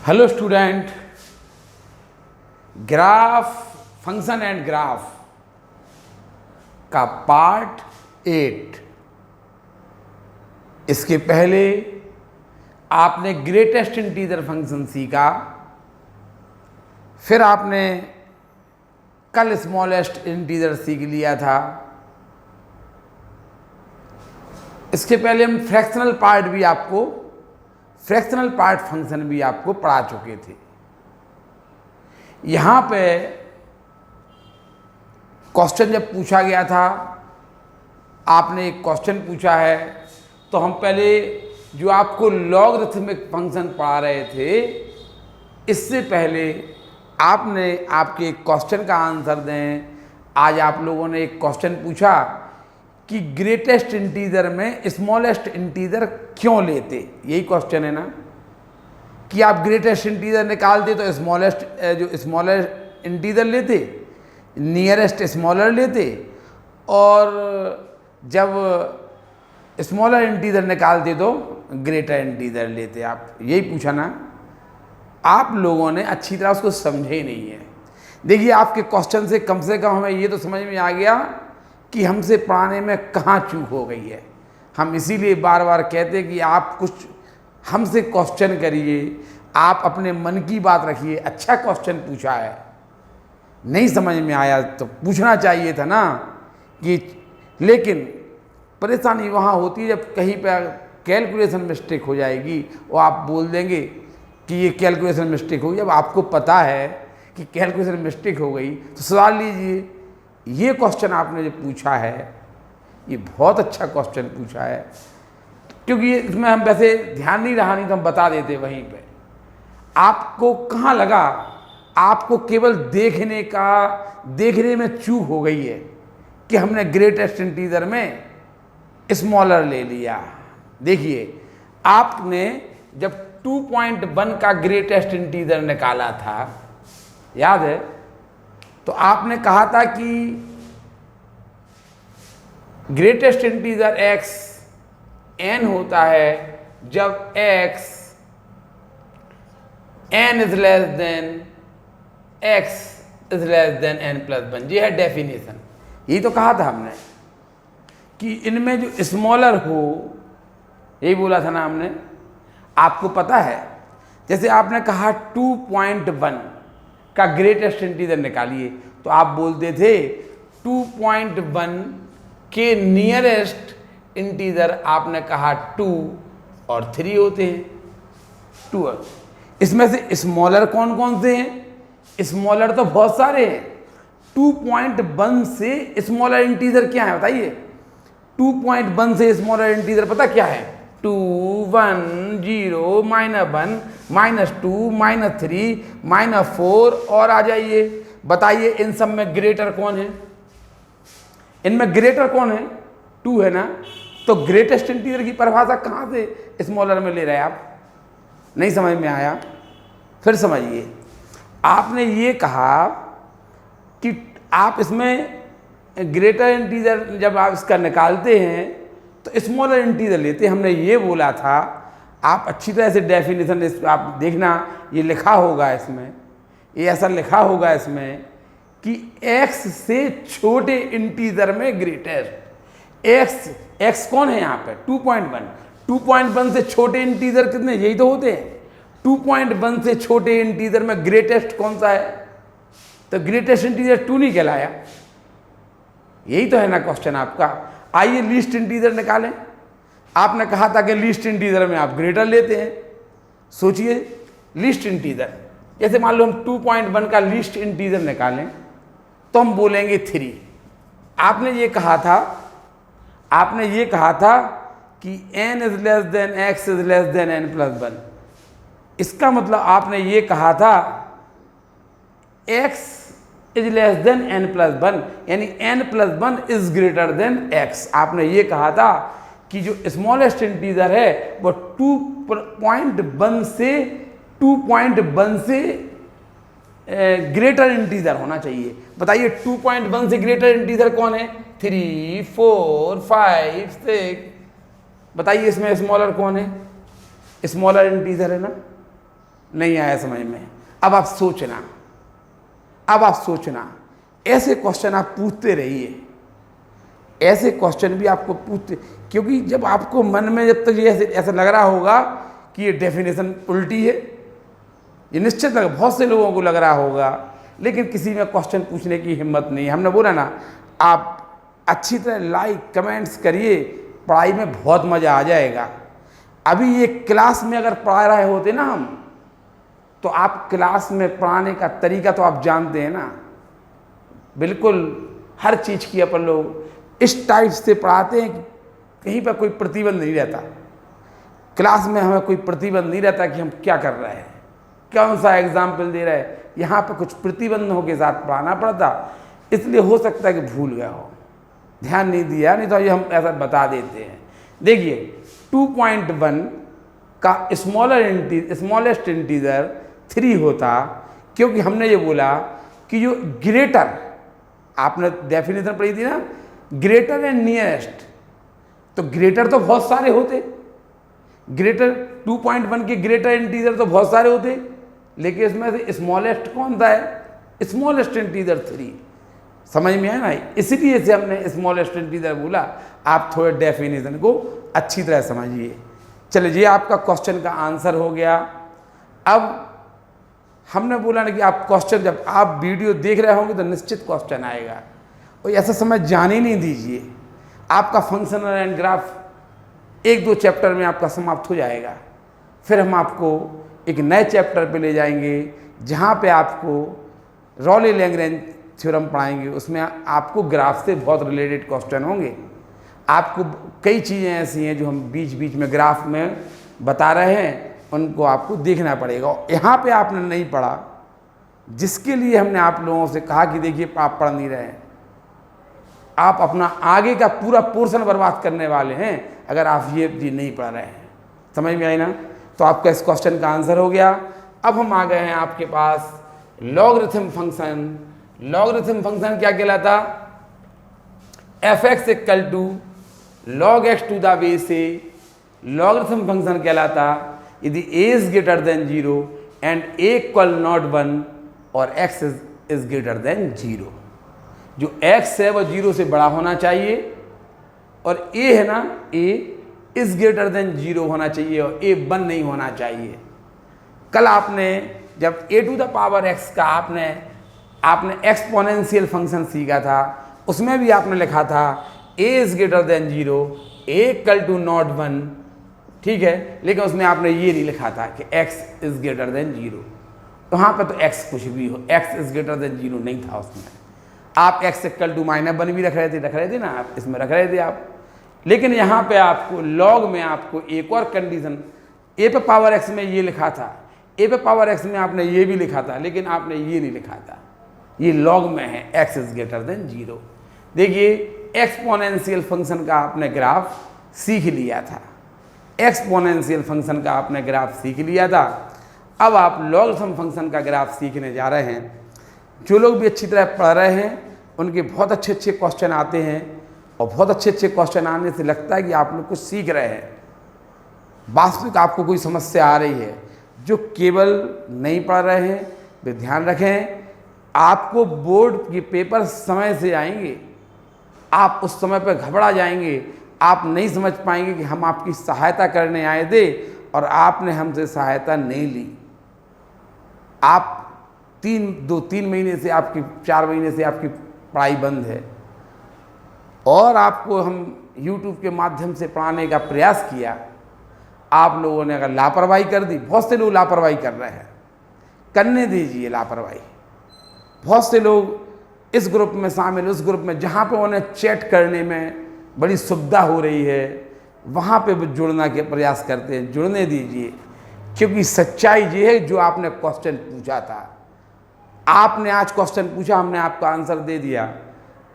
Hello student, graph function and graph का part 8। इसके पहले आपने ग्रेटेस्ट इंटीजर फंक्शन सीखा, फिर आपने कल स्मॉलेस्ट इंटीजर सीख लिया था। इसके पहले हम फ्रैक्शनल पार्ट फंक्शन भी आपको पढ़ा चुके थे। यहाँ पे क्वेश्चन जब पूछा गया था, आपने एक क्वेश्चन पूछा है, तो हम पहले जो आपको लॉगरिथमिक फंक्शन पढ़ा रहे थे, इससे पहले आपने आपके क्वेश्चन का आंसर दें। आज आप लोगों ने एक क्वेश्चन पूछा कि ग्रेटेस्ट इंटीजर में स्मॉलेस्ट इंटीजर क्यों लेते। यही क्वेश्चन है ना, कि आप ग्रेटेस्ट इंटीजर निकालते तो स्मॉलेस्ट इंटीजर लेते, नियरेस्ट स्मॉलर लेते, और जब स्मॉलर इंटीजर निकालते तो ग्रेटर इंटीजर लेते। आप यही पूछा ना। आप लोगों ने अच्छी तरह उसको समझे ही नहीं है। देखिए, आपके क्वेश्चन से कम हमें ये तो समझ में आ गया कि हमसे पढ़ाने में कहाँ चूक हो गई है। हम इसीलिए बार बार कहते हैं कि आप कुछ हमसे क्वेश्चन करिए, आप अपने मन की बात रखिए। अच्छा क्वेश्चन पूछा है, नहीं समझ में आया तो पूछना चाहिए था ना कि। लेकिन परेशानी वहाँ होती है जब कहीं पर कैलकुलेशन मिस्टेक हो जाएगी और आप बोल देंगे कि ये कैलकुलेशन मिस्टेक हो गई। जब आपको पता है कि कैलकुलेशन मिस्टेक हो गई तो सवाल लीजिए। ये क्वेश्चन आपने जो पूछा है, ये बहुत अच्छा क्वेश्चन पूछा है, क्योंकि इसमें हम वैसे ध्यान नहीं रहा, नहीं तो हम बता देते वहीं पे। आपको कहाँ लगा, आपको केवल देखने में चूक हो गई है कि हमने ग्रेटेस्ट इंटीजर में स्मॉलर ले लिया। देखिए, आपने जब 2.1 का ग्रेटेस्ट इंटीजर निकाला था, याद है, तो आपने कहा था कि ग्रेटेस्ट इंटीजर x n होता है जब x n is less than x is less than n+1। ये है डेफिनेशन। यही तो कहा था हमने कि इनमें जो स्मॉलर हो, यही बोला था ना हमने। आपको पता है, जैसे आपने कहा 2.1 का ग्रेटेस्ट इंटीजर निकालिए, तो आप बोलते थे 2.1 के नियरेस्ट इंटीजर आपने कहा 2 और 3 होते हैं। 2 इसमें से स्मॉलर कौन कौन से हैं? स्मॉलर तो बहुत सारे हैं। 2.1 से स्मॉलर इंटीजर क्या है बताइए? 2.1 से स्मॉलर इंटीजर पता क्या है? 2 1 0 -1 -2 -3 -4 और आ जाइए। बताइए इन सब में ग्रेटर कौन है? इनमें ग्रेटर कौन है? 2 है ना। तो ग्रेटेस्ट इंटीजर की परिभाषा कहाँ से स्मॉलर में ले रहे हैं आप? नहीं समझ में आया? फिर समझिए। आपने ये कहा कि आप इसमें ग्रेटर इंटीजर जब आप इसका निकालते हैं तो स्मॉलर इंटीजर लेते हैं। हमने ये बोला था, आप अच्छी तरह से डेफिनेशन आप देखना, ये लिखा होगा इसमें, ये ऐसा लिखा होगा इसमें कि x से छोटे इंटीजर में ग्रेटेस्ट। x कौन है यहाँ पे? 2.1। 2.1 से छोटे इंटीजर कितने? यही तो होते हैं। 2.1 से छोटे इंटीजर में ग्रेटेस्ट कौन सा है? तो ग्रेटेस्ट इंटीजर 2 नहीं कहलाया। यही तो है ना क्वेश्चन आपका। आइए लीस्ट इंटीजर निकालें। आपने कहा था कि लीस्ट इंटीजर में आप ग्रेटर लेते हैं। सोचिए, लीस्ट इंटीजर, जैसे मान लो हम 2.1 का लीस्ट इंटीजर निकालें तो हम बोलेंगे 3। आपने ये कहा था कि n is less than x is less than n+1। इसका मतलब आपने ये कहा था x is less than n+1, यानी n+1 is greater then x। आपने ये कहा था कि जो स्मॉलेस्ट इंटीजर है वो 2.1 से ग्रेटर इंटीजर होना चाहिए। बताइए 2.1 से ग्रेटर इंटीजर कौन है? 3 4 5 6। बताइए इसमें स्मॉलर कौन है? स्मॉलर इंटीजर है ना। नहीं आया समझ में, अब आप सोचना, अब आप सोचना, ऐसे क्वेश्चन आप पूछते रहिए, ऐसे क्वेश्चन भी आपको पूछते, क्योंकि जब आपको मन में जब तक ये ऐसा लग रहा होगा कि ये डेफिनेशन उल्टी है, ये निश्चित लग, बहुत से लोगों को लग रहा होगा, लेकिन किसी में क्वेश्चन पूछने की हिम्मत नहीं। हमने बोला ना, आप अच्छी तरह लाइक कमेंट्स करिए, पढ़ाई में बहुत मज़ा आ जाएगा। अभी ये क्लास में अगर पढ़ा रहे होते ना हम, तो आप क्लास में पढ़ाने का तरीका तो आप जानते हैं ना, बिल्कुल हर चीज़ की अपन लोग इस टाइप से पढ़ाते हैं कि कहीं पर कोई प्रतिबंध नहीं रहता। क्लास में हमें कोई प्रतिबंध नहीं रहता कि हम क्या कर रहे हैं, कौन सा एग्जाम्पल दे रहे हैं, यहाँ पर कुछ प्रतिबंधों के साथ पढ़ाना पड़ता, इसलिए हो सकता है कि भूल गया हो, ध्यान नहीं दिया, नहीं तो ये हम ऐसा बता देते हैं। देखिए 2.1 का स्मॉलेस्ट इंटीजर 3 होता, क्योंकि हमने ये बोला कि जो ग्रेटर, आपने डेफिनेशन पढ़ी थी ना, ग्रेटर एंड नियरेस्ट, तो ग्रेटर तो बहुत सारे होते, ग्रेटर 2.1 के ग्रेटर इंटीजर तो बहुत सारे होते, लेकिन इसमें से स्मॉलेस्ट कौन सा है, स्मॉलेस्ट इंटीजर 3। समझ में आया ना, इसीलिए से हमने स्मॉलेस्ट इंटीजर बोला। आप थोड़े डेफिनेशन को अच्छी तरह समझिए। चलिए, ये आपका क्वेश्चन का आंसर हो गया। अब हमने बोला ना कि आप क्वेश्चन, जब आप वीडियो देख रहे होंगे तो निश्चित क्वेश्चन आएगा, और ऐसा समय जाने नहीं दीजिए। आपका फंक्शनल एंड ग्राफ 1-2 चैप्टर में आपका समाप्त हो जाएगा, फिर हम आपको एक नए चैप्टर पे ले जाएंगे जहाँ पे आपको रॉले लैग्रेंज थ्योरम पढ़ाएंगे। उसमें आपको ग्राफ से बहुत रिलेटेड क्वेश्चन होंगे। आपको कई चीज़ें ऐसी हैं जो हम बीच बीच में ग्राफ में बता रहे हैं, उनको आपको देखना पड़ेगा। यहाँ पे आपने नहीं पढ़ा, जिसके लिए हमने आप लोगों से कहा कि देखिए आप पढ़ नहीं रहे हैं, आप अपना आगे का पूरा पोर्शन बर्बाद करने वाले हैं अगर आप ये चीज़ नहीं पढ़ रहे हैं। समझ में आई ना? तो आपका इस क्वेश्चन का आंसर हो गया। अब हम आ गए हैं आपके पास लॉगरिथम फंक्शन। लॉगरिथम फंक्शन क्या कहलाता? f(x) = log x to the base a। Logarithm function कहलाता यदि a is greater than 0 and a equal not 1 और x is greater than 0। जो x है वह 0 से बड़ा होना चाहिए, और a है ना, a is greater than 0 होना चाहिए, और a 1 नहीं होना चाहिए। कल आपने जब a to the power x का आपने एक्सपोनेंशियल फंक्शन सीखा था, उसमें भी आपने लिखा था a is greater than 0, a equal to not 1, ठीक है, लेकिन उसमें आपने ये नहीं लिखा था कि x is greater than 0। वहाँ पर तो x कुछ भी हो, x is greater than 0 नहीं था उसमें। आप x equal to -1 भी रख रहे थे ना, आप इसमें रख रहे थे आप। लेकिन यहाँ पे आपको लॉग में आपको एक और कंडीशन, a पे पावर x में ये लिखा था, a पे पावर x में आपने ये भी लिखा था, लेकिन आपने ये नहीं लिखा था, ये लॉग में है x is greater than 0। देखिए एक्सपोनेंशियल फंक्शन का आपने ग्राफ सीख लिया था, एक्सपोनेंशियल फंक्शन का आपने ग्राफ सीख लिया था। अब आप लॉगरिथम फंक्शन का ग्राफ सीखने जा रहे हैं। जो लोग भी अच्छी तरह पढ़ रहे हैं उनके बहुत अच्छे अच्छे क्वेश्चन आते हैं, और बहुत अच्छे अच्छे क्वेश्चन आने से लगता है कि आप लोग कुछ सीख रहे हैं, वास्तविक आपको कोई समस्या आ रही है। जो केवल नहीं पढ़ रहे हैं वे ध्यान रखें, आपको बोर्ड के पेपर समय से आएंगे, आप उस समय पर घबरा जाएंगे, आप नहीं समझ पाएंगे कि हम आपकी सहायता करने आए थे और आपने हमसे सहायता नहीं ली। आप 3 महीने से, आपकी 4 महीने से आपकी पढ़ाई बंद है, और आपको हम YouTube के माध्यम से पढ़ाने का प्रयास किया, आप लोगों ने अगर लापरवाही कर दी, बहुत से लोग लापरवाही कर रहे हैं, करने दीजिए लापरवाही। बहुत से लोग इस ग्रुप में शामिल, उस ग्रुप में जहाँ पे उन्हें चैट करने में बड़ी सुविधा हो रही है, वहाँ पे जुड़ना के प्रयास करते हैं, जुड़ने दीजिए। क्योंकि सच्चाई ये है, जो आपने क्वेश्चन पूछा था, आपने आज क्वेश्चन पूछा, हमने आपका आंसर दे दिया,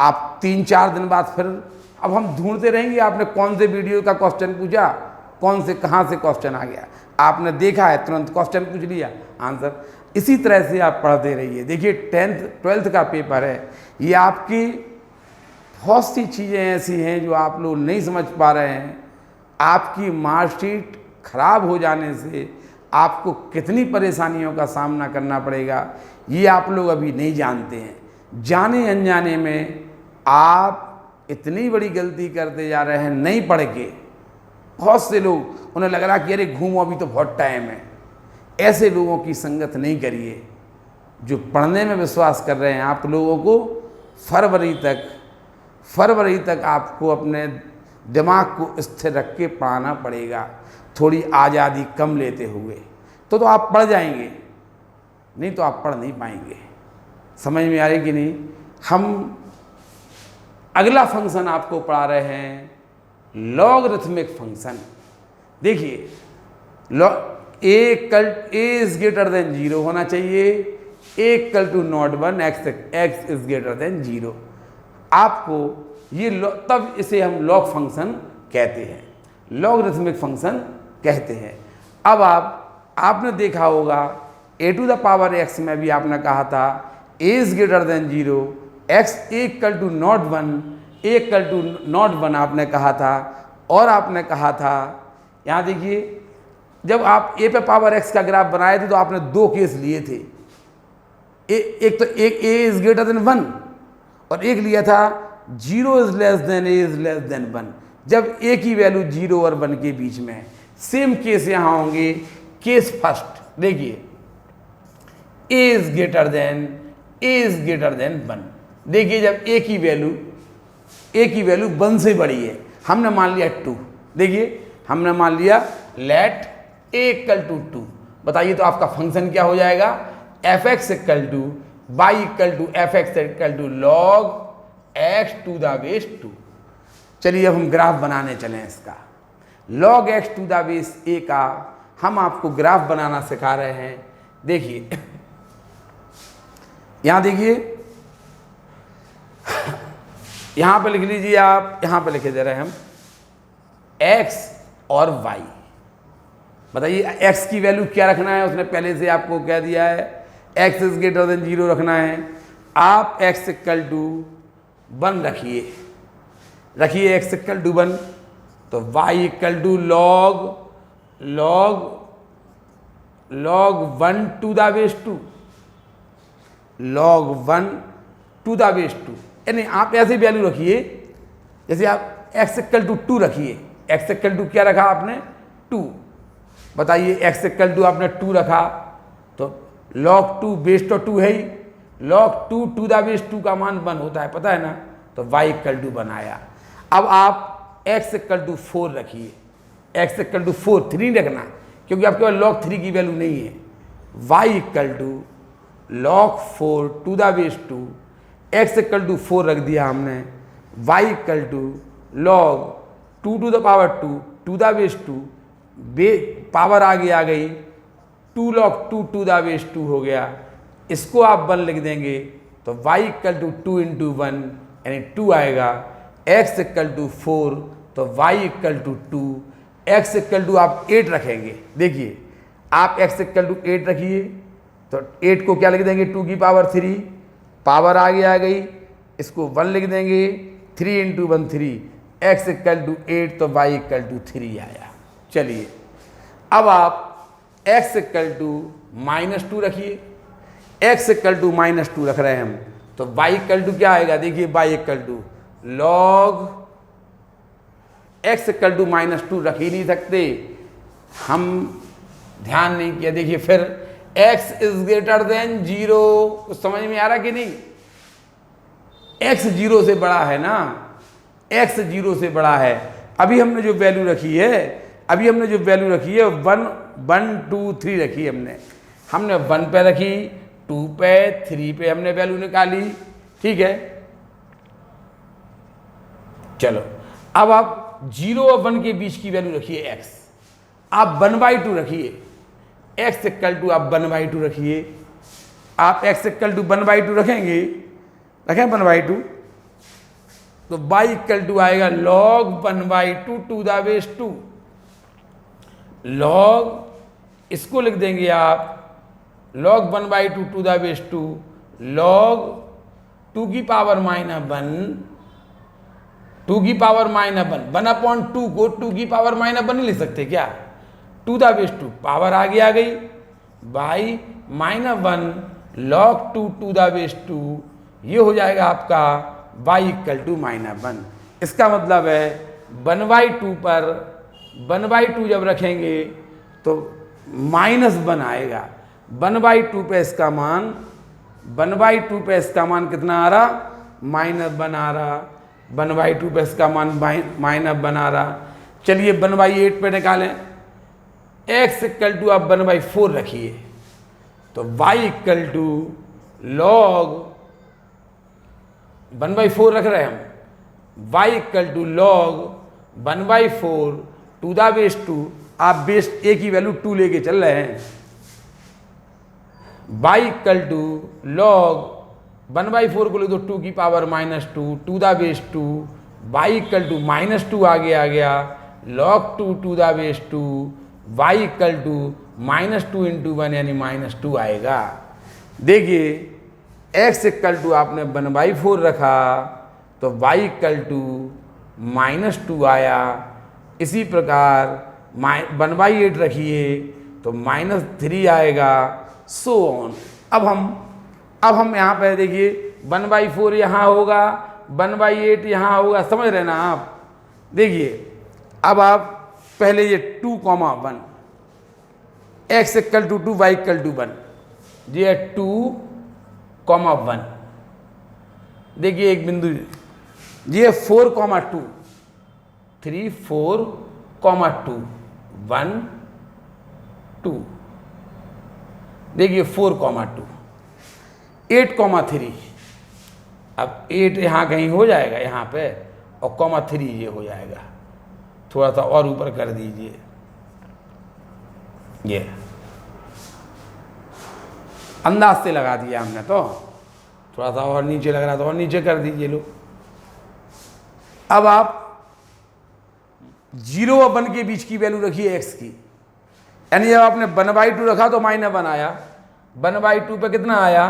आप 3-4 दिन बाद फिर अब हम ढूंढते रहेंगे आपने कौन से वीडियो का क्वेश्चन पूछा, कौन से कहाँ से क्वेश्चन आ गया। आपने देखा है, तुरंत क्वेश्चन पूछ लिया, आंसर। इसी तरह से आप पढ़ते रहिए। देखिए 12th का पेपर है, ये आपकी बहुत सी चीज़ें ऐसी हैं जो आप लोग नहीं समझ पा रहे हैं। आपकी मार्कशीट खराब हो जाने से आपको कितनी परेशानियों का सामना करना पड़ेगा ये आप लोग अभी नहीं जानते हैं। जाने अनजाने में आप इतनी बड़ी गलती करते जा रहे हैं नहीं पढ़ के। बहुत से लोग उन्हें लग रहा कि अरे घूमो अभी तो बहुत टाइम है। ऐसे लोगों की संगत नहीं करिए जो पढ़ने में विश्वास कर रहे हैं। आप लोगों को फरवरी तक आपको अपने दिमाग को स्थिर रख के पढ़ाना पड़ेगा, थोड़ी आज़ादी कम लेते हुए। तो आप पढ़ जाएंगे, नहीं तो आप पढ़ नहीं पाएंगे। समझ में आ रही कि नहीं? हम अगला फंक्शन आपको पढ़ा रहे हैं लॉगरिथमिक फंक्शन। देखिए ए इज ग्रेटर देन 0 होना चाहिए, a equal to not 1, x is greater than 0। आपको ये तब इसे हम लॉग फंक्शन कहते हैं, लॉगरिथमिक फंक्शन कहते हैं। अब आपने देखा होगा a to the power x में भी आपने कहा था a is greater than 0, x a equal to not 1, a equal to not 1 आपने कहा था। और आपने कहा था, यहाँ देखिए, जब आप ए पे पावर एक्स का ग्राफ बनाए थे तो आपने 2 केस लिए थे। एक तो ए इज ग्रेटर देन 1 और एक लिया था 0 is less than A is less than 1, जब ए की वैल्यू 0 और 1 के बीच में है। सेम केस यहाँ होंगे। केस फर्स्ट देखिए, ए इज ग्रेटर देन 1। देखिए जब ए की वैल्यू 1 से बड़ी है, हमने मान लिया 2। देखिए हमने मान लिया लेट ए इक्वल टू 2। बताइए तो आपका फंक्शन क्या हो जाएगा? F x equal to y equal to f x equal to log x to the base 2। चलिए अब हम ग्राफ बनाने चलें इसका। Log x to the base a का हम आपको ग्राफ बनाना सिखा रहे हैं। देखिए यहां देखिए, यहां पे लिख लीजिए आप, यहां पे लिखे दे रहे हैं हम x और y। बताइए x की वैल्यू क्या रखना है? उसने पहले से आपको कह दिया है x इज ग्रेटर देन 0 रखना है। आप x इक्वल टू 1 रखिए x इक्वल टू 1, तो y equal to log 1 to the base 2, log 1 to the base 2। यानी आप ऐसी वैल्यू रखिए, जैसे आप x इक्वल टू 2 रखिए। x इक्वल टू क्या रखा आपने? 2। बताइए x इक्वल टू आपने 2 रखा तो log 2 बेस तो 2 है ही, log 2 टू द बेस 2 का मान 1 होता है, पता है ना? तो y इक्वल टू 1 आया। अब आप x इक्वल टू 4 रखिए। x इक्वल टू 4, 3 रखना क्योंकि आपके पास log 3 की वैल्यू नहीं है। y equal to log 4 to the base 2, x equal to 4 रख दिया हमने। y equal to log 2 to the power 2 to the base 2, power आगे आ गई, 2 log 2 टू द बेस 2 हो गया। इसको आप 1 लिख देंगे तो y इक्वल टू 2 इंटू 1 यानी 2 आएगा। x इक्वल टू 4 तो y equal to 2, x equal to आप 8 रखेंगे। देखिए आप x इक्वल टू 8 रखिए तो 8 को क्या लिख देंगे? 2 की पावर 3, पावर आगे आ गई, इसको 1 लिख देंगे, 3 इंटू 1 3, x इक्वल टू 8 तो y इक्वल टू 3 आया। चलिए अब आप x इक्वल टू -2 रखिए। x इक्वल टू -2 रख रहे हैं हम तो y इक्वल टू क्या आएगा? देखिए y equal to log x equal to -2 रख ही नहीं सकते, हम ध्यान नहीं किया। देखिए फिर x इज ग्रेटर देन 0, समझ में आ रहा कि नहीं? x 0 से बड़ा है ना, x 0 से बड़ा है। अभी हमने जो वैल्यू रखी है 1 2 3 रखी हमने 1 पे रखी, 2 पे, 3 पे हमने वैल्यू निकाली, ठीक है। चलो अब आप 0 और 1 के बीच की वैल्यू रखिए x, आप 1/2 रखिए। x इक्वल टू आप 1/2 रखिए। आप x इक्वल टू 1/2 रखेंगे, रखें 1/2 तो y इक्वल टू आएगा log 1/2 to the base 2। log इसको लिख देंगे आप log 1/2 to the base 2, log 2 की पावर -1, 2 की पावर -1, 1/2 को 2 की पावर -1 नहीं लिख सकते क्या? टू द बेस 2 पावर आगे आ गई by -1 log 2 to the base 2, ये हो जाएगा आपका y = -1। इसका मतलब है 1/2 पर 1/2 जब रखेंगे तो -1 आएगा। 1/2 पे इसका मान 1/2 पे इसका मान कितना आ रहा? -1 आ रहा। 1/2 पे इसका मान -1 आ रहा। चलिए 1/8 पे निकालें। x = आप 1/4 रखिए तो y = log 1/4 रख रहे हैं हम, y = log 1/4 to the base 2। आप बेस a की वैल्यू 2 लेके चल रहे हैं। y = log 1/4 को ले दो 2 की power -2 to the base 2, y = -2 आगे आ गया log 2 to the base 2, y = -2 × 1 यानी -2 आएगा। देखिए x = आपने 1/4 रखा तो y = -2 आया। इसी प्रकार 1/8 रखिए तो -3 आएगा, सो ऑन। अब हम यहाँ पे देखिए 1/4 यहाँ होगा, 1/8 यहाँ होगा, समझ रहे ना आप। देखिए अब आप पहले ये 2, 1 x = 2 y = 1, ये 2, 1। देखिए एक बिंदु ये 4, 2 3 4, 2 1 2। देखिए 4, 2 8, 3। अब 8 यहाँ कहीं हो जाएगा यहाँ पे, और 3 ये हो जाएगा। थोड़ा सा और ऊपर कर दीजिए, ये अंदाज से लगा दिया हमने, तो थोड़ा सा और नीचे लग रहा तो और नीचे कर दीजिए लो। अब आप 0 और 1 के बीच की वैल्यू रखिए x की, यानी जब आपने 1/2 रखा तो -1 आया। 1/2 पे कितना आया?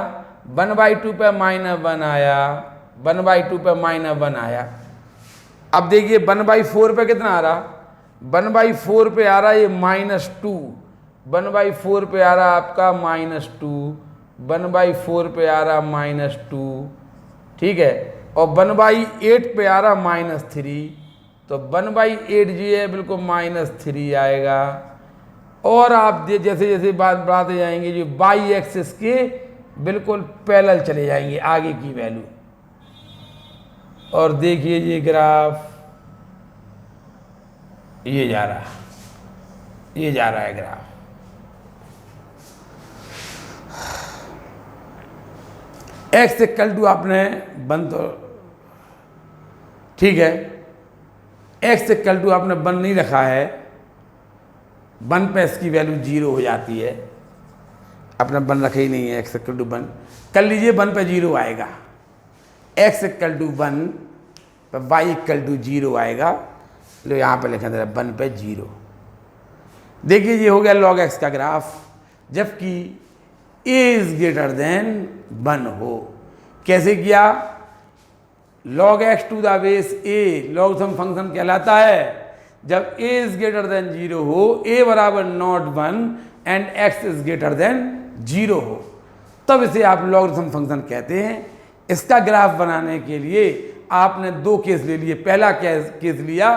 1/2 पे -1 आया। 1/2 पे -1 आया। अब देखिए 1/4 पे कितना आ रहा? 1/4 पे आ रहा ये -2। 1/4 पे आ रहा आपका -2। 1/4 पे आ रहा -2, ठीक है। और 1/8 पे आ रहा -3, तो 1/8 जी है बिल्कुल -3 आएगा। और आप जैसे जैसे बात बढ़ाते जाएंगे जो बाई एक्सिस के बिल्कुल पैरेलल चले जाएंगे आगे की वैल्यू। और देखिए ये ग्राफ ये जा रहा है ग्राफ। x = आपने 1 तो ठीक है, x = आपने 1 नहीं रखा है। 1 पे इसकी वैल्यू 0 हो जाती है। अपना 1 रखे ही नहीं है, x = 1 कर लीजिए, 1 पे 0 आएगा। x = 1 पर y = 0 आएगा। लो यहाँ पे लिखा था 1 पे 0। देखिए ये हो गया log x का ग्राफ, जबकि a > 1 हो। कैसे किया? log x to the base a logarithm function कहलाता है। जब a > 0 हो, a = not 1 एंड x > 0 हो, तब इसे आप लॉगरिथम फंक्शन कहते हैं। इसका ग्राफ बनाने के लिए आपने 2 केस ले लिए। पहला केस लिया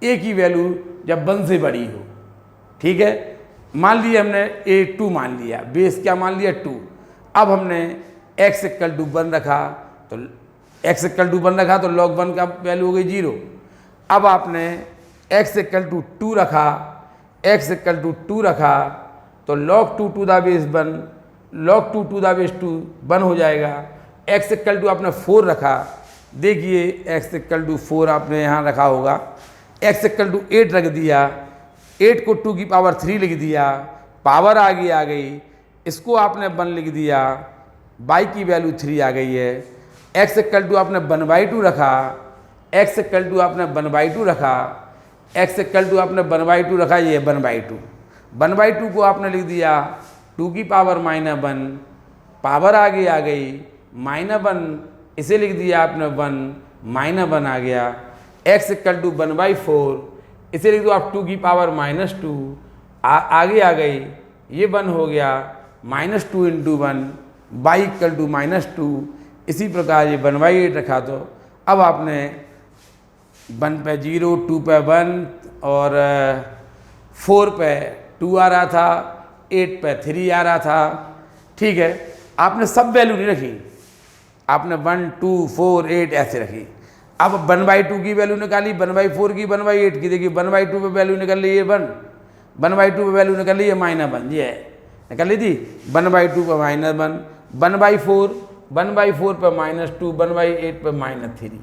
a की वैल्यू जब 1 से बड़ी हो, ठीक है। मान लिया हमने a 2 मान लिया, बेस क्या मान लिया 2। अब हमने x = 1 रखा तो x = 1 रखा तो log 1 का वैल्यू हो गई 0। अब आपने x = 2 रखा, x = 2 रखा तो log 2 to the base 1, log 2 to the base 2 1 हो जाएगा। x = आपने 4 रखा, देखिए x = 4 आपने यहाँ रखा होगा। x = 8 रख दिया, 8 को 2 की पावर 3 लिख दिया, पावर आगे आ गई। इसको आपने 1 लिख दिया, y की वैल्यू 3 आ गई है। x = आपने 1/2 रखा, x = आपने 1/2 रखा, x = आपने 1/2 रखा, ये 1/2। 1/2 को आपने लिख दिया 2 की पावर -1, पावर आगे आ गई -1, इसे लिख दिया आपने 1 -1 आ गया। x = 1/4, इसे लिख दो आप 2 की पावर -2, आगे आ गई, ये 1 हो गया, -2 × 1 y = -2। इसी प्रकार ये 1/8 रखा, तो अब आपने 1 पे 0, 2 पे 1 और 4 पे 2 आ रहा था, 8 पे 3 आ रहा था। ठीक है, आपने सब वैल्यू नहीं रखी, आपने 1, 2, 4, 8 ऐसे रखी। अब 1/2 की वैल्यू निकाली, 1/4 की, 1/8 की। देखिए 1/2 पे वैल्यू निकल ली है 1, 1/2 पे वैल्यू निकल ली है -1, ये है निकल ली थी। 1/2 पे -1, 1/4, 1/4 पे -2, 1/8 पे -3।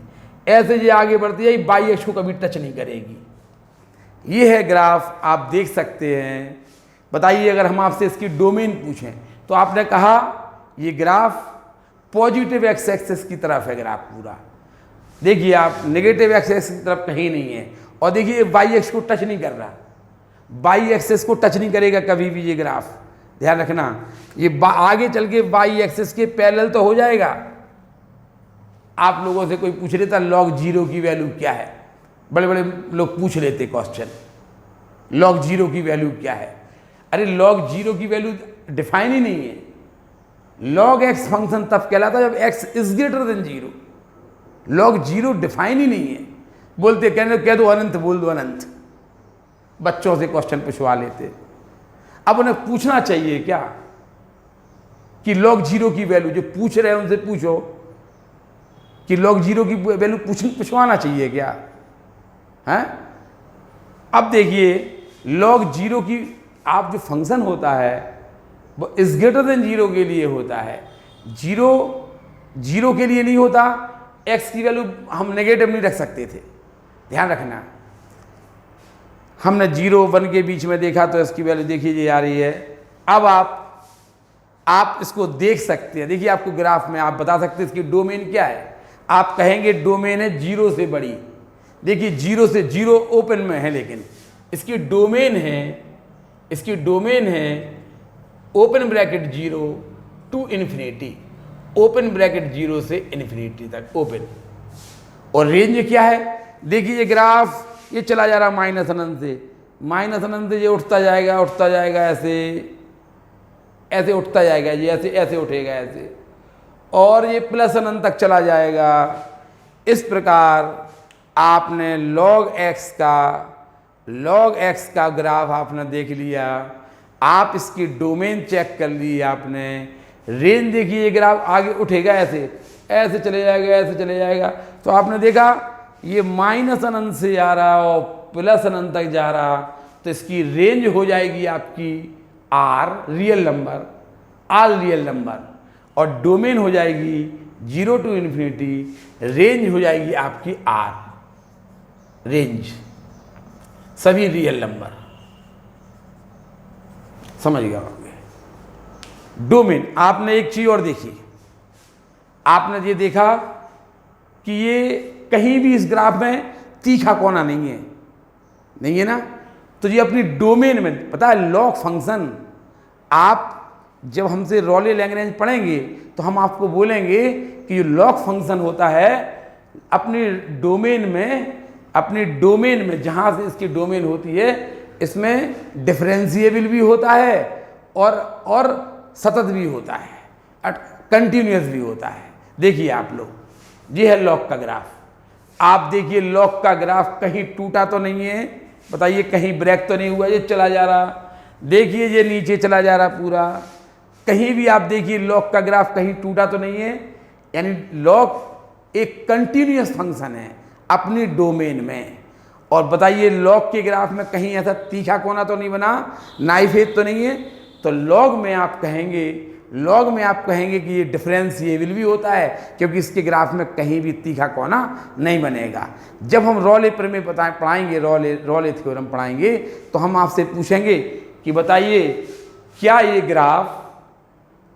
ऐसे ये आगे बढ़ती है, बाई अक्ष को कभी टच नहीं करेगी। ये है ग्राफ, आप देख सकते हैं। बताइए अगर हम आपसे इसकी डोमेन पूछें, तो आपने कहा ये ग्राफ पॉजिटिव एक्स एक्सिस की तरफ है ग्राफ पूरा। देखिए आप नेगेटिव एक्स एक्सिस की तरफ कहीं नहीं है। और देखिए वाई एक्स को टच नहीं कर रहा, वाई एक्सिस को टच नहीं करेगा कभी भी ये ग्राफ, ध्यान रखना। ये आगे चल के वाई एक्सिस के पैरेलल तो हो जाएगा। आप लोगों से कोई पूछ लेता log 0 की वैल्यू क्या है, बड़े बड़े लोग पूछ लेते क्वेश्चन, log 0 की वैल्यू क्या है। अरे log 0 की वैल्यू डिफाइन ही नहीं है। log x फंक्शन तब कहलाता है जब x is greater than 0। log 0 define ही नहीं है। बोलते कह दो अनंत, बोल दो अनंत, बच्चों से क्वेश्चन पूछवा लेते। अब उन्हें पूछना चाहिए क्या कि log 0 की वैल्यू, जो पूछ रहे हैं उनसे पूछो कि log 0 की वैल्यू पूछवाना चाहिए क्या है। अब देखिए log 0 की आप जो फंक्शन होता है वो इज ग्रेटर देन 0 के लिए होता है, 0 के लिए नहीं होता। x की वैल्यू हम नेगेटिव नहीं रख सकते थे, ध्यान रखना। हमने 0, 1 के बीच में देखा तो इसकी वैल्यू देखिए ये आ रही है। अब आप इसको देख सकते हैं। देखिए आपको ग्राफ में आप बता सकते हैं इसकी डोमेन क्या है। आप कहेंगे डोमेन है 0 से बड़ी। देखिए 0 से 0 ओपन में है, लेकिन इसकी डोमेन है open bracket 0 to infinity, open bracket 0 से इन्फिनिटी तक ओपन। और रेंज क्या है, देखिए ये ग्राफ ये चला जा रहा माइनस अनंत से, ये उठता जाएगा ऐसे उठता जाएगा, ये ऐसे उठेगा ऐसे, और ये प्लस अनंत तक चला जाएगा। इस प्रकार आपने log x का ग्राफ आपने देख लिया। आप इसकी डोमेन चेक कर ली आपने। रेंज देखिए ये ग्राफ आगे उठेगा ऐसे चले जाएगा। तो आपने देखा ये माइनस अनंत से जा रहा और प्लस अनंत तक जा रहा, तो इसकी रेंज हो जाएगी आपकी r रियल नंबर, और डोमेन हो जाएगी 0 टू इन्फिनिटी, रेंज हो जाएगी आपकी r, रेंज सभी रियल नंबर। समझ गया होंगे। डोमेन आपने एक चीज और देखी, आपने ये देखा कि ये कहीं भी इस ग्राफ में तीखा कोना नहीं है ना। तो ये अपनी डोमेन में, पता है लॉग फंक्शन, आप जब हमसे रॉले लैग्रेंज पढ़ेंगे तो हम आपको बोलेंगे कि ये लॉग फंक्शन होता है अपनी डोमेन में जहाँ से इसकी डोमेन होती है, इसमें डिफरेंशिएबल भी होता है और सतत भी होता है, कंटिन्यूअस भी होता है। देखिए आप लोग, ये है लॉग का ग्राफ। आप देखिए लॉग का ग्राफ कहीं टूटा तो नहीं है, बताइए कहीं ब्रेक तो नहीं हुआ, ये चला जा रहा। देखिए ये नीचे चला जा रहा पूरा, कहीं भी आप देखिए लॉग का ग्राफ कहीं टूटा तो नहीं है। यानी लॉग एक कंटिन्यूअस फंक्शन है अपनी डोमेन में। और बताइए लॉग के ग्राफ में कहीं ऐसा तीखा कोना तो नहीं बना, नाइफ एज तो नहीं है। तो लॉग में आप कहेंगे कि ये डिफरेंशिएबल भी होता है, क्योंकि इसके ग्राफ में कहीं भी तीखा कोना नहीं बनेगा। जब हम रॉले प्रमेय पढ़ाएंगे, रॉले थ्योरम पढ़ाएंगे, तो हम आपसे पूछेंगे कि बताइए क्या ये ग्राफ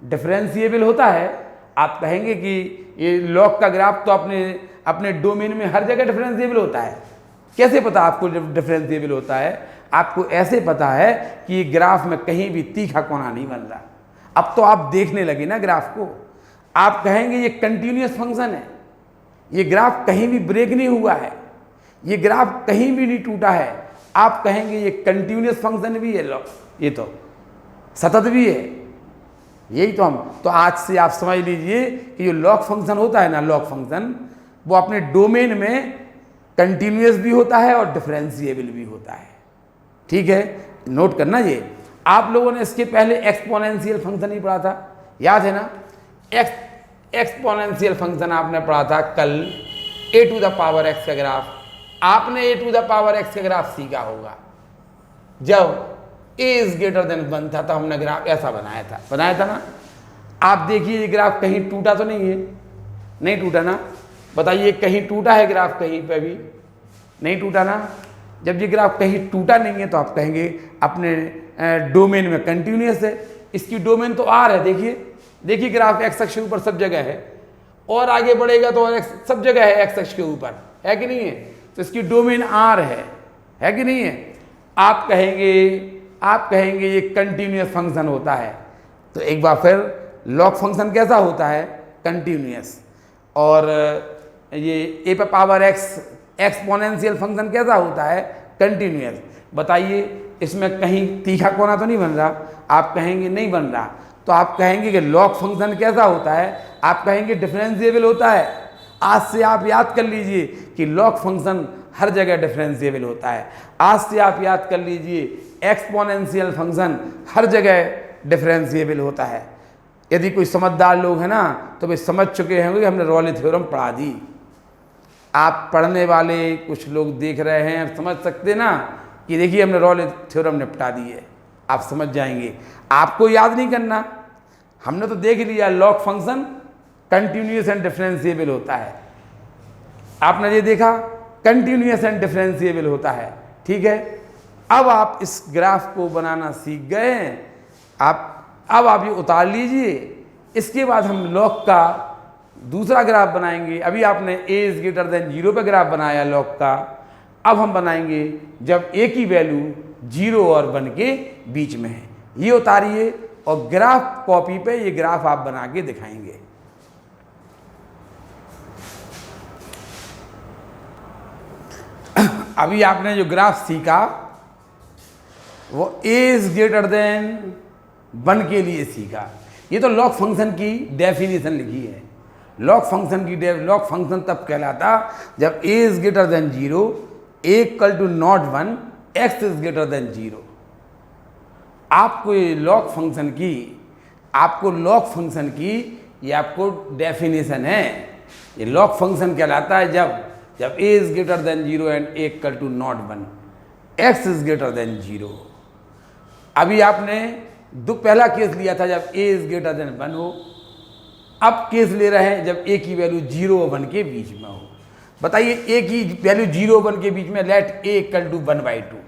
डिफरेंशिएबल होता है। आप कहेंगे कि ये लॉग का ग्राफ तो अपने डोमेन में हर जगह डिफरेंशिएबल होता है। कैसे पता आपको डिफरेंशिएबल होता है? आपको ऐसे पता है कि ये ग्राफ में कहीं भी तीखा कोना नहीं बन रहा। अब तो आप देखने लगे ना ग्राफ को, आप कहेंगे ये कंटिन्यूअस फंक्शन है, ये ग्राफ कहीं भी ब्रेक नहीं हुआ है, ये ग्राफ कहीं भी नहीं टूटा है। आप कहेंगे ये कंटिन्यूस फंक्शन भी है, ये तो सतत भी है। यही तो आज से आप समझ लीजिए कि जो लॉग फंक्शन होता है ना, लॉग फंक्शन वो अपने डोमेन में कंटिन्यूस भी होता है और डिफरेंशिएबल भी होता है। ठीक है, नोट करना ये। आप लोगों ने इसके पहले एक्सपोनेंशियल फंक्शन ही पढ़ा था, याद है ना? एक्सपोनेंशियल फंक्शन आपने पढ़ा था कल, a to the power x का ग्राफ। आपने a to the power x का ग्राफ सीखा होगा। जब a इज ग्रेटर देन 1 था तो हमने ग्राफ ऐसा बनाया था ना। आप देखिए ये ग्राफ कहीं टूटा तो नहीं है? नहीं टूटा ना? बताइए कहीं टूटा है ग्राफ? कहीं पे भी नहीं टूटा ना। जब ये ग्राफ कहीं टूटा नहीं है तो आप कहेंगे अपने डोमेन में कंटिन्यूस है। इसकी डोमेन तो आर है। देखिए ग्राफ एक्स अक्ष के ऊपर सब जगह है, और आगे बढ़ेगा तो और सब जगह है एक्स अक्ष के ऊपर, है कि नहीं है? तो इसकी डोमेन आर है कि नहीं है? आप कहेंगे ये कंटिन्यूस फंक्शन होता है। तो एक बार फिर लॉग फंक्शन कैसा होता है? कंटिन्यूस। और ये ए पे पावर एक्स एक्सपोनेंशियल फंक्शन कैसा होता है? कंटिन्यूस। बताइए इसमें कहीं तीखा कोना तो नहीं बन रहा? आप कहेंगे नहीं बन रहा। तो आप कहेंगे कि लॉग फंक्शन कैसा होता है? आप कहेंगे डिफरेंशिएबल होता है। आज से आप याद कर लीजिए कि लॉग फंक्शन हर जगह डिफरेंशिएबल होता है। आज से आप याद कर लीजिए एक्सपोनेंशियल फंक्शन हर जगह डिफरेंशिएबल होता है। यदि कोई समझदार लोग हैं ना तो वे समझ चुके होंगे कि हमने रॉले थ्योरम पढ़ा दी। आप पढ़ने वाले कुछ लोग देख रहे हैं, समझ सकते ना कि देखिए हमने रॉले थ्योरम निपटा दी है, आप समझ जाएंगे। आपको याद नहीं करना, हमने तो देख लिया log function continuous and differentiable होता है। आपने ये देखा कंटिन्यूस एंड डिफरेंशिएबल होता है। ठीक है, अब आप इस ग्राफ को बनाना सीख गए हैं। अब आप ये उतार लीजिए। इसके बाद हम लॉग का दूसरा ग्राफ बनाएंगे। अभी आपने a इज ग्रेटर देन 0 पे ग्राफ बनाया लॉग का। अब हम बनाएंगे जब a की वैल्यू 0 और 1 के बीच में है। ये उतारिए और ग्राफ कॉपी पे ये ग्राफ आप बना के दिखाएंगे। अभी आपने जो ग्राफ सीखा वो a इज ग्रेटर देन 1 के लिए सीखा। ये तो लॉग फंक्शन की डेफिनेशन लिखी है। लॉग फंक्शन तब कहलाता जब a is greater than 0, a equal to not 1, x is greater than 0। आपको ये लॉग फंक्शन की ये आपको डेफिनेशन है। ये लॉग फंक्शन कहलाता है जब a is greater than 0 and a equal to not 1, x is greater than 0। अभी आपने पहला केस लिया था जब a इज ग्रेटर देन 1 हो। अब केस ले रहे हैं जब a की वैल्यू 0 और 1 के बीच में हो। बताइए a की वैल्यू 0 और 1 के बीच में लेट a इक्वल टू 1/2,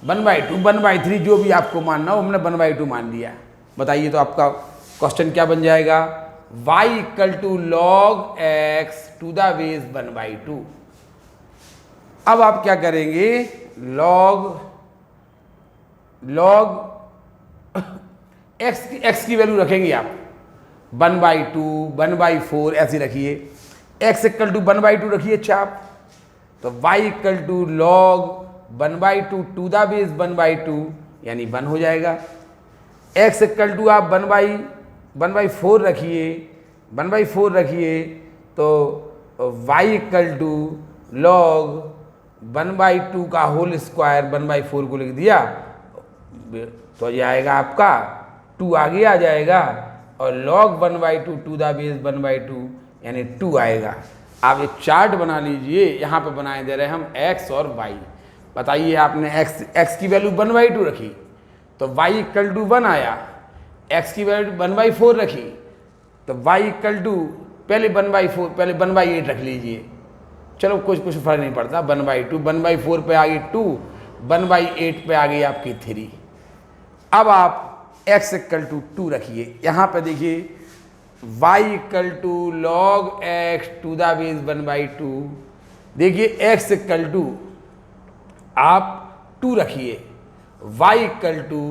1/2, 1/3 जो भी आपको मानना हो, हमने 1/2 मान लिया। बताइए तो आपका क्वेश्चन क्या बन जाएगा? y equal to log x to the base 1/2। अब आप क्या करेंगे? लॉग x की वैल्यू रखेंगे आप 1/2, 1/4 ऐसे रखिए। x इक्वल टू 1/2 रखिए चाप। तो y equal to log 1/2 to the base 1/2 यानी 1 हो जाएगा। x इक्वल टू आप 1/4 रखिए, 1/4 रखिए तो y इक्वल टू लॉग 1/2 का होल स्क्वायर 1/4 को लिख दिया तो ये आएगा आपका 2 आगे आ जाएगा और log 1/2 टू द बेस 1/2 यानी 2 आएगा। आप एक चार्ट बना लीजिए, यहाँ पे बनाए दे रहे हैं हम x और y। बताइए आपने x की वैल्यू 1/2 रखी तो y इक्वल टू 1 आया। x की वैल्यू 1/4 रखी तो y इक्वल टू पहले 1/8 रख लीजिए। चलो कुछ फर्क नहीं पड़ता। 1/2, 1/4 पे आ गई 2, 1/8 पे आ गई आपकी 3। अब आप x इक्वल टू 2 रखिए। यहाँ पे देखिए y equal to log x to the base 1/2। देखिए x इक्वल टू आप 2 रखिए, y equal to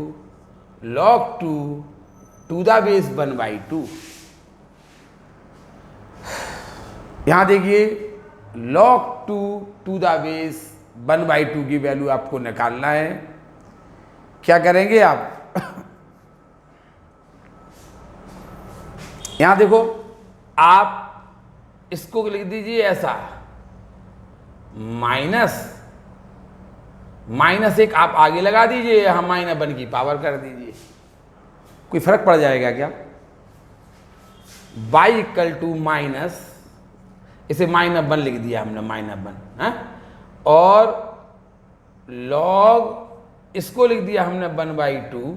log 2 to the base 1/2। यहाँ देखिए log 2 टू द बेस 1/2 की वैल्यू आपको निकालना है। क्या करेंगे आप यहां देखो, आप इसको लिख दीजिए ऐसा, -1 आप आगे लगा दीजिए, यहां -1 की पावर कर दीजिए, कोई फर्क पड़ जाएगा क्या? y = माइनस, इसे -1 लिख दिया हमने, -1 है, और log इसको लिख दिया हमने 1/2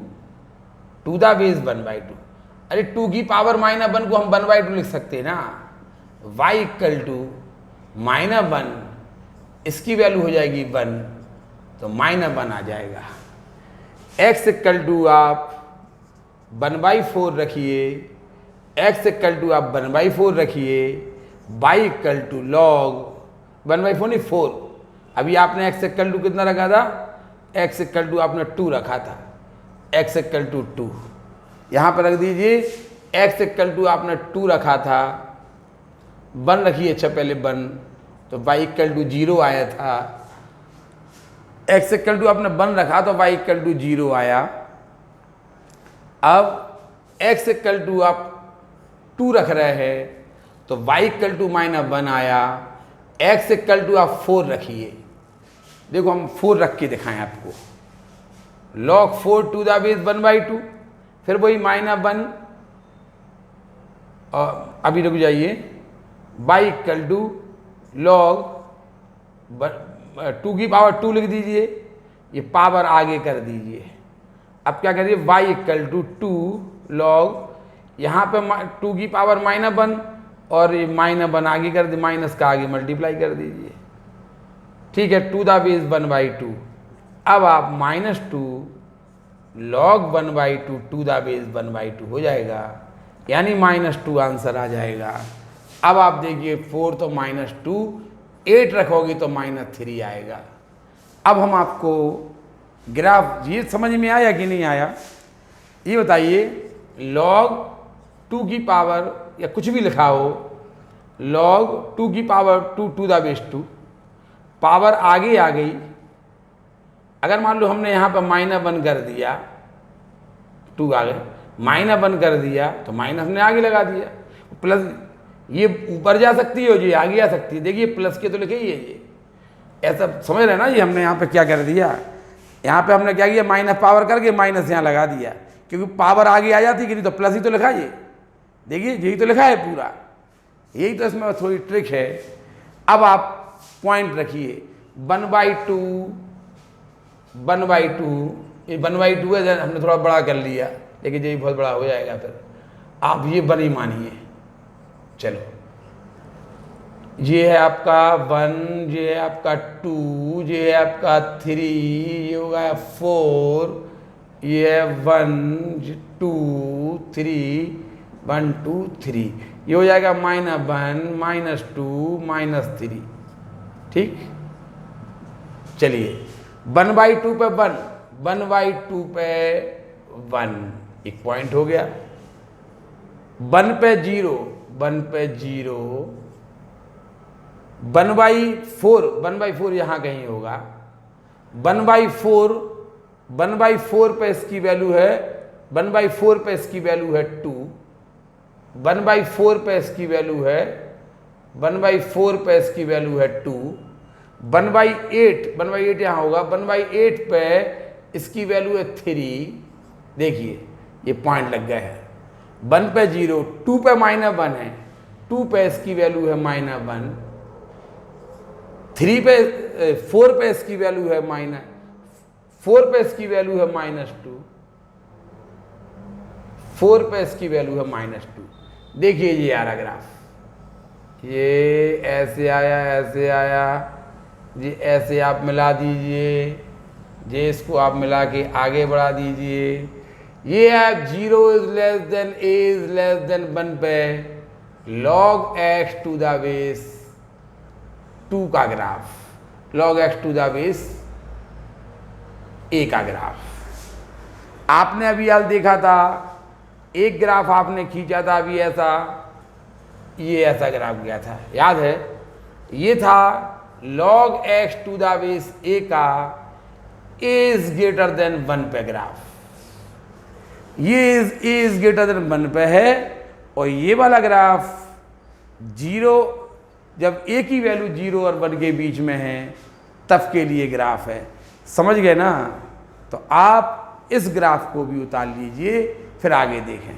टू द बेस 1/2। अरे 2 की पावर -1 को हम 1/2 लिख सकते हैं ना। y = -1, इसकी वैल्यू हो जाएगी 1, तो -1 आ जाएगा। x = आप 1/4 रखिए, x = आप 1/4 रखिए, y = log 1/4 नहीं 4। अभी आपने x = कितना रखा था? x = आपने 2 रखा था, x = 2 यहाँ पर रख दीजिए। x = आपने 2 रखा था, 1 रखिए, अच्छा पहले 1, तो y = 0 आया था। x = आपने 1 रखा तो y = 0 आया। अब x = आप 2 रख रहे हैं तो y = -1 आया। x = आप 4 रखिए, देखो हम 4 रख के दिखाएं आपको, log 4 टू द बेस 1/2, फिर वही -1, और अभी रुक जाइए, y = log 2 की पावर 2 लिख दीजिए, ये पावर आगे कर दीजिए। अब क्या करिए, y = 2 log, यहाँ पे 2 की पावर -1 और ये -1 आगे कर दी, माइनस का आगे मल्टीप्लाई कर दीजिए, ठीक है, टू द बेस 1/2। अब आप -2 log 1/2 टू द बेस 1/2 हो जाएगा, यानी -2 आंसर आ जाएगा। अब आप देखिए 4 तो -2, 8 रखोगे तो -3 आएगा। अब हम आपको ग्राफ, ये समझ में आया कि नहीं आया ये बताइए। log 2 की पावर या कुछ भी लिखा हो, log 2 की power 2 to the base 2, power आगे आ गई। अगर मान लो हमने यहाँ पर -1 कर दिया, 2 आ गए, -1 कर दिया तो माइनस ने आगे लगा दिया, प्लस ये ऊपर जा सकती है और ये आगे आ सकती है। देखिए प्लस के तो लिखे ही है, ये ऐसा समझ रहे ना। ये हमने यहाँ पे क्या कर दिया, यहाँ पे हमने क्या किया, माइनस पावर करके माइनस यहाँ लगा दिया, क्योंकि पावर आगे आ जाती कि नहीं तो प्लस ही तो लिखा है। देखिए यही तो लिखा है पूरा, यही तो इसमें थोड़ी ट्रिक है। अब आप पॉइंट रखिए, 1/2 ये 1/2 है, हमने थोड़ा बड़ा कर लिया, लेकिन यही बहुत बड़ा हो जाएगा, फिर आप ये 1 ही मानिए। चलो ये है आपका 1, ये है आपका 2, ये है आपका 3, ये होगा 4, ये है 1 2 3, 1 2 3, ये हो जाएगा -1 -2 -3, ठीक। चलिए 1/2 पे 1, 1/2 पे 1, एक पॉइंट हो गया। 1 पे 0, 1 पे 0, 1/4 यहाँ कहीं होगा। 1/4 पे इसकी वैल्यू है, 1/4 पे इसकी वैल्यू है 2, 1/4 पे इसकी वैल्यू है, 1/4 पे इसकी वैल्यू है 2, 1/8 यहाँ होगा, 1/8 पे इसकी वैल्यू है 3। देखिए ये पॉइंट लग गया है। 1 पे 0, 2 पे -1 है, 2 पे इसकी वैल्यू है -1, 3 पे 4 पे इसकी वैल्यू है -4 पे इसकी वैल्यू है -2, 4 पे इसकी वैल्यू है -2। देखिए ये आ रहा ग्राफ, ये ऐसे आया, ऐसे आया, ये ऐसे आप मिला दीजिए, ये इसको आप मिला के आगे बढ़ा दीजिए। ये आप 0 a < 1 पे log x to the base 2 का graph, log x to the base a का ग्राफ। आपने अभी हाल देखा था, एक ग्राफ आपने खींचा था अभी ऐसा, ये ऐसा ग्राफ गया था, याद है? ये था log x to the base a का इज ग्रेटर देन 1 पे ग्राफ, ये इज ग्रेटर देन 1 पे है, और ये वाला ग्राफ 0, जब a की वैल्यू 0 और 1 के बीच में है तब के लिए ग्राफ है। समझ गए ना? तो आप इस ग्राफ को भी उतार लीजिए, फिर आगे देखें।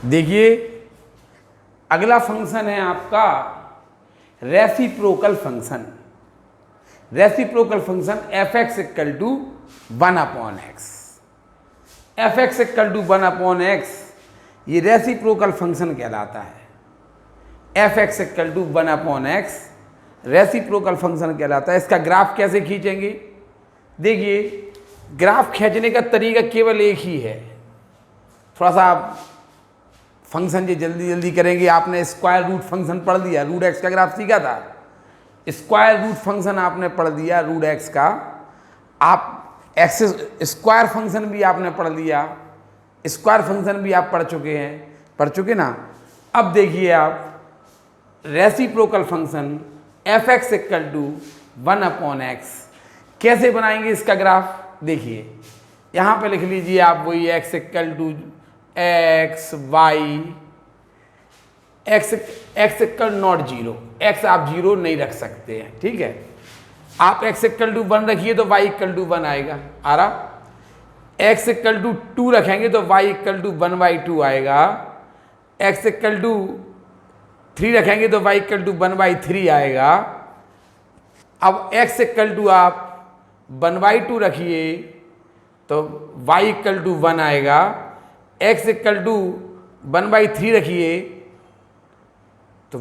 देखिए अगला फंक्शन है आपका reciprocal function. Reciprocal function fx equal to 1/x, fx equal to 1/x ये रेसिप्रोकल फंक्शन कहलाता है। fx equal to 1/x reciprocal function कहलाता है। इसका ग्राफ कैसे खींचेंगे? देखिए ग्राफ खींचने का तरीका केवल एक ही है। थोड़ा सा आप फंक्शन जो जल्दी जल्दी करेंगे, आपने स्क्वायर रूट फंक्शन पढ़ लिया, रूट एक्स का ग्राफ सीखा था, स्क्वायर रूट फंक्शन आपने पढ़ लिया रूट एक्स का, आप एक्स स्क्वायर फंक्शन भी आपने पढ़ लिया, स्क्वायर फंक्शन भी आप पढ़ चुके ना। अब देखिए आप reciprocal function fx equal to 1/x कैसे बनाएंगे इसका ग्राफ? देखिए यहाँ पे लिख लीजिए आप वही x equal to x y, x equal not 0, x आप 0 नहीं रख सकते हैं, ठीक है। आप x इक्वल टू 1 रखिए तो y इक्वल टू 1 आएगा, आ रहा। x इक्वल टू 2 रखेंगे तो y इक्वल टू 1/2 आएगा। x इक्वल टू 3 रखेंगे तो y इक्वल टू 1/3 आएगा। अब x इक्वल टू आप 1/2 रखिए तो y इक्वल टू 1 आएगा। x इक्वल टू 1/3 रखिए तो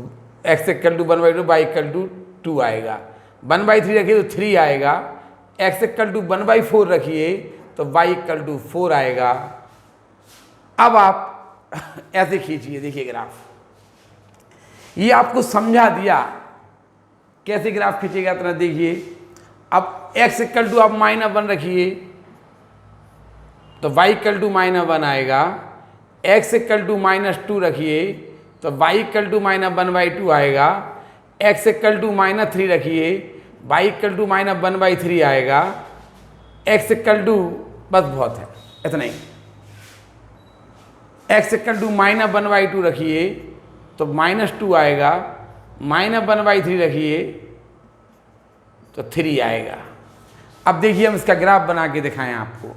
x equal to 1/2, y equal to 2 आएगा। 1/3 रखिए तो 3 आएगा। x इक्वल टू 1/4 रखिए तो y इक्वल टू 4 आएगा। अब आप ऐसे खींचिए, देखिए ग्राफ, ये आपको समझा दिया कैसे ग्राफ खींचेगा। इतना देखिए, अब x इक्वल टू आप -1 रखिए तो y इक्वल टू -1 आएगा। x इक्वल टू -2 रखिए तो y इक्वल टू -1/2 आएगा। x इक्वल टू -3 रखिए, y इक्वल टू -1/3 आएगा। x इक्वल टू, बस बहुत है इतना ही, x इक्वल टू -1/2 रखिए तो -2 आएगा। -1/3 रखिए तो 3 आएगा। अब देखिए हम इसका ग्राफ बना के दिखाएं आपको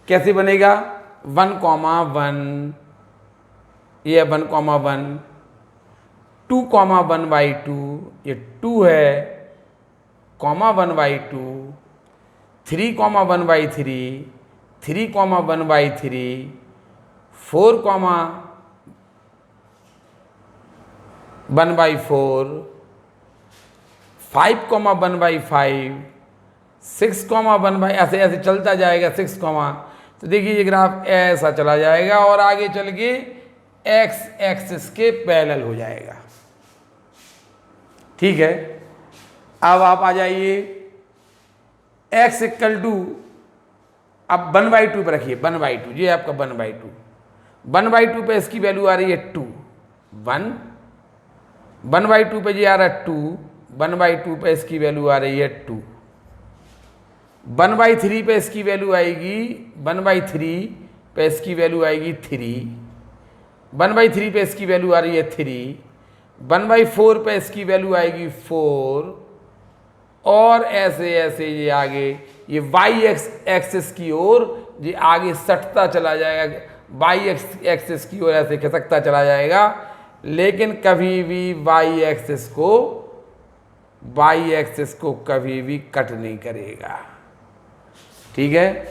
कैसे बनेगा। 1,1 ये 1,1, 2,1/2 ये 2 है, 1/2, 3,1/3, 3,1/3, 4,1/4, 5,1/5, 6,1/, ऐसे ऐसे चलता जाएगा 6, तो देखिए ये ग्राफ ऐसा चला जाएगा और आगे चल के x एक्सिस के पैरेलल हो जाएगा, ठीक है। अब आप आ जाइए x इक्वल टू, अब 1/2 पर रखिए, 1/2 ये आपका 1/2, 1/2 पे इसकी वैल्यू आ रही है 2, 1, 1/2 पे ये आ रहा है 2, 1/2 पे इसकी वैल्यू आ रही है 2, 1/3 पे इसकी वैल्यू आएगी, 1/3 पे इसकी वैल्यू आएगी 3, 1/3 पे इसकी वैल्यू आ रही है 3, 1/4 पे इसकी वैल्यू आएगी 4, और ऐसे ऐसे ये आगे ये y एक्सिस की ओर ये आगे सटता चला जाएगा, y एक्सिस की ओर ऐसे खिसकता चला जाएगा, लेकिन कभी भी y एक्सिस को कभी भी कट नहीं करेगा, ठीक है।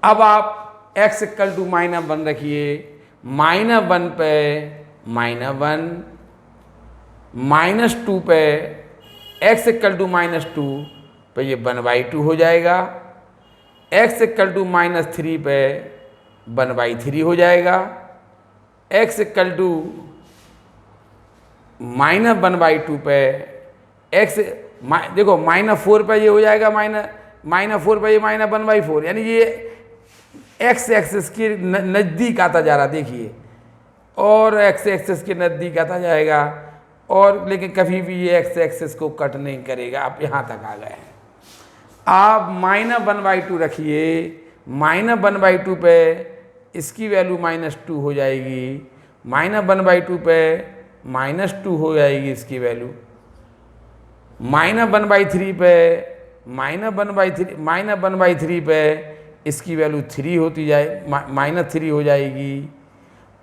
अब आप x इक्वल टू -1 रखिए, -1 पे -1, -2 पे x इक्वल टू -2 पे ये 1/2 हो जाएगा, x इक्वल टू -3 पे 1/3 हो जाएगा, x इक्वल टू -1/2 पे x देखो -4 पे ये हो जाएगा, -4 पे ये -1/4, यानी ये x एक्सिस के नज़दीक आता जा रहा, देखिए, और x एक्सिस के नज़दीक आता जाएगा, और लेकिन कभी भी ये एक्स एक्सिस को कट नहीं करेगा। आप यहाँ तक आ गए हैं। आप -1/2 रखिए, -1/2 पे इसकी वैल्यू -2 हो जाएगी, -1/2 पे -2 हो जाएगी इसकी वैल्यू, -1/3 पे -1/3 पे इसकी वैल्यू 3 होती जाए, -3 हो जाएगी।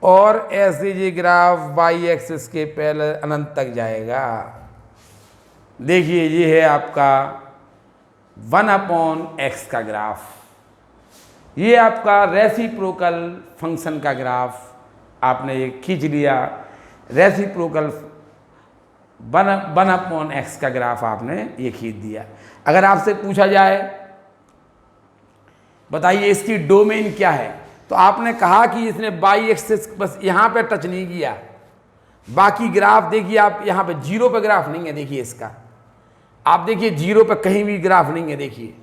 और ऐसे ये ग्राफ वाई एक्सिस के पैरेलल अनंत तक जाएगा। देखिए ये है आपका 1/x का ग्राफ, ये आपका रेसिप्रोकल फंक्शन का ग्राफ आपने ये खींच लिया। रेसिप्रोकल 1/x का ग्राफ आपने ये खींच दिया। अगर आपसे पूछा जाए बताइए इसकी डोमेन क्या है, तो आपने कहा कि इसने बाई एक्सिस बस यहाँ पे टच नहीं किया, बाकी ग्राफ देखिए आप यहाँ पे 0 पे ग्राफ नहीं है। देखिए इसका आप देखिए 0 पे कहीं भी ग्राफ नहीं है। देखिए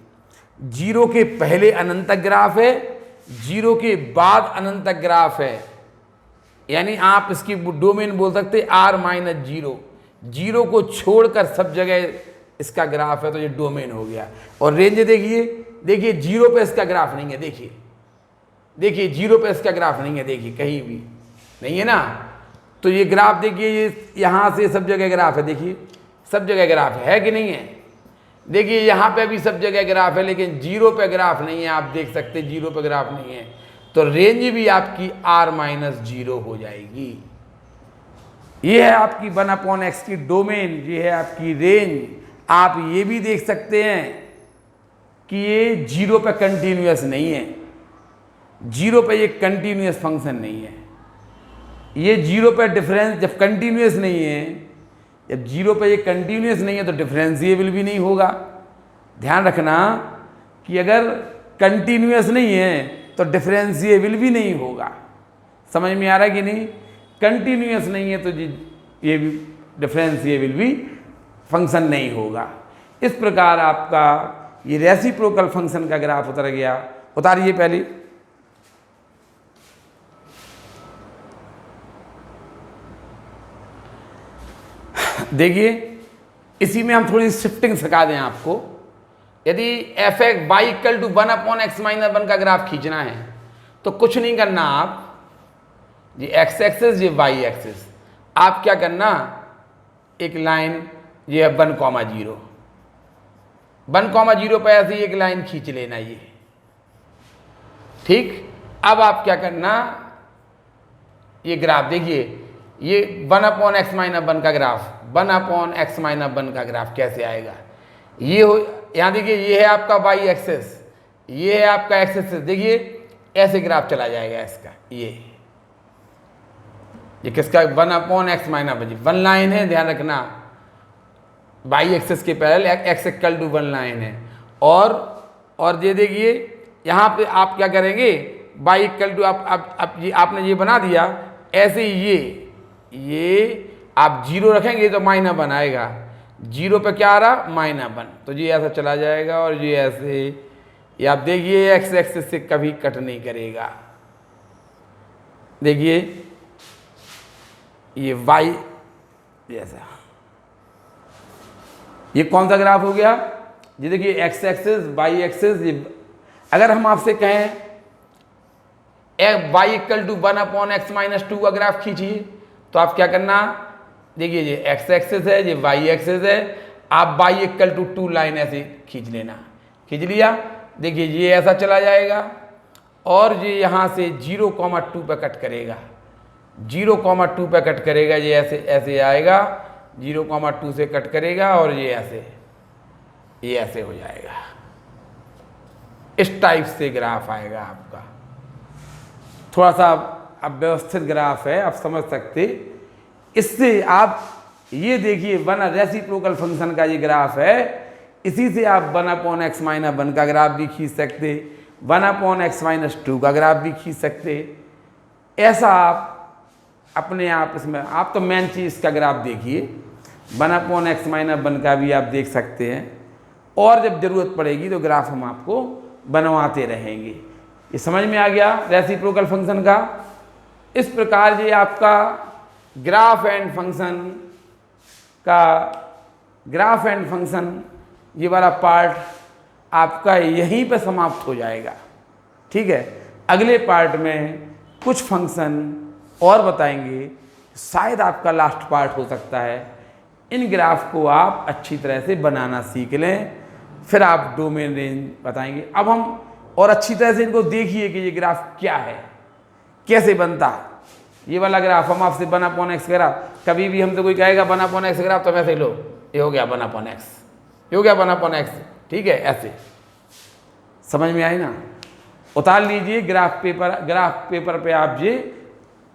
0 के पहले अनंत तक ग्राफ है, 0 के बाद अनंत तक ग्राफ है। यानी आप इसकी डोमेन बोल सकते R-0, 0 को छोड़कर सब जगह इसका ग्राफ है, तो ये डोमेन हो गया। और रेंज देखिए 0 पे इसका ग्राफ नहीं है। देखिए 0 पे इसका ग्राफ नहीं है, देखिए कहीं भी नहीं है ना। तो ये ग्राफ देखिए ये यहाँ से सब जगह ग्राफ है, देखिए सब जगह ग्राफ है कि नहीं है। देखिए यहाँ पे भी सब जगह ग्राफ है, लेकिन 0 पे ग्राफ नहीं है। आप देख सकते 0 पे ग्राफ नहीं है, तो रेंज भी आपकी R-0 हो जाएगी। ये है आपकी 1/x की डोमेन, ये है आपकी रेंज। आप ये भी देख सकते हैं कि ये 0 पे कंटिन्यूअस नहीं है, 0 पे ये कंटिन्यूअस फंक्शन नहीं है। ये 0 पे डिफरेंस जब कंटिन्यूअस नहीं है, जब 0 पे ये कंटिन्यूअस नहीं है तो डिफरेंशिएबल भी नहीं होगा। ध्यान रखना कि अगर कंटिन्यूअस नहीं है तो डिफरेंशिएबल भी नहीं होगा। समझ में आ रहा है कि नहीं? कंटिन्यूअस नहीं है तो ये भी डिफरेंशिएबल भी फंक्शन नहीं होगा। इस प्रकार आपका ये रेसिप्रोकल फंक्शन का ग्राफ उतर गया। उतारिए पहले। देखिए इसी में हम थोड़ी शिफ्टिंग सिखा दें आपको। यदि f(y) = 1/x-1 का ग्राफ खींचना है तो कुछ नहीं करना, आप ये x एक्सिस ये y एक्सिस, आप क्या करना, एक लाइन ये है 1,0, 1,0 पर ऐसे एक लाइन खींच लेना ये, ठीक। अब आप क्या करना, ये ग्राफ देखिए, ये 1/x-1 का ग्राफ, 1/x-1 का ग्राफ कैसे आएगा। ये हो, यहाँ देखिए ये है आपका y एक्सिस, ये है आपका x एक्सिस। देखिए ऐसे ग्राफ चला जाएगा इसका। ये किसका 1/x-1 वन लाइन है, ध्यान रखना। y एक्सिस के पैरेलल x = 1 लाइन है। और ये देखिए यहाँ पे आप क्या करेंगे, y = आप ये आपने ये बना दिया ऐसे ही, ये आप 0 रखेंगे तो -1 आएगा, 0 पे क्या आ रहा, -1, तो ये ऐसा चला जाएगा। और ये ऐसे, ये आप देखिए x एक्सिस से कभी कट नहीं करेगा। देखिए ये y जैसा, ये कौन सा ग्राफ हो गया, ये देखिए x एक्सिस y एक्सिस। अगर हम आपसे कहें y = 1/x-2 का ग्राफ खींचिए, तो आप क्या करना, देखिए ये x एक्सिस है, ये y एक्सिस है, आप y = 2 लाइन ऐसे खींच लेना। खींच लिया, देखिए ये ऐसा चला जाएगा और ये यहाँ से 0,2 पे कट करेगा, 0,2 पे कट करेगा। ये ऐसे आएगा, 0,2 से कट करेगा और ये ऐसे हो जाएगा। इस टाइप से ग्राफ आएगा आपका। थोड़ा सा अब व्यवस्थित ग्राफ है, आप समझ सकते। इससे आप ये देखिए रेसिप्रोकल फंक्शन का ये ग्राफ है, इसी से आप 1/x-1 का ग्राफ भी खींच सकते, 1/x-2 का ग्राफ भी खींच सकते। ऐसा आप अपने आप इसमें, आप तो मेन चीज़ का ग्राफ देखिए, 1/x-1 का भी आप देख सकते हैं। और जब ज़रूरत पड़ेगी तो ग्राफ हम आपको बनवाते रहेंगे। ये समझ में आ गया रेसिप्रोकल फंक्शन का। इस प्रकार ये आपका ग्राफ एंड फंक्शन का ग्राफ एंड फंक्शन ये वाला पार्ट आपका यहीं पे समाप्त हो जाएगा। ठीक है, अगले पार्ट में कुछ फंक्शन और बताएंगे, शायद आपका लास्ट पार्ट हो सकता है। इन ग्राफ को आप अच्छी तरह से बनाना सीख लें, फिर आप डोमेन रेंज बताएंगे। अब हम और अच्छी तरह से इनको देखिए कि ये ग्राफ क्या है, कैसे बनता है। ये वाला ग्राफ हम आपसे 1/x ग्राफ, कभी भी हमसे कोई कहेगा 1/x ग्राफ तो वैसे लो, ये हो गया 1/x, ये हो गया 1/x। ठीक है, ऐसे समझ में आई ना। उतार लीजिए ग्राफ पेपर पे आप ये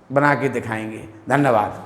बना के दिखाएंगे। धन्यवाद।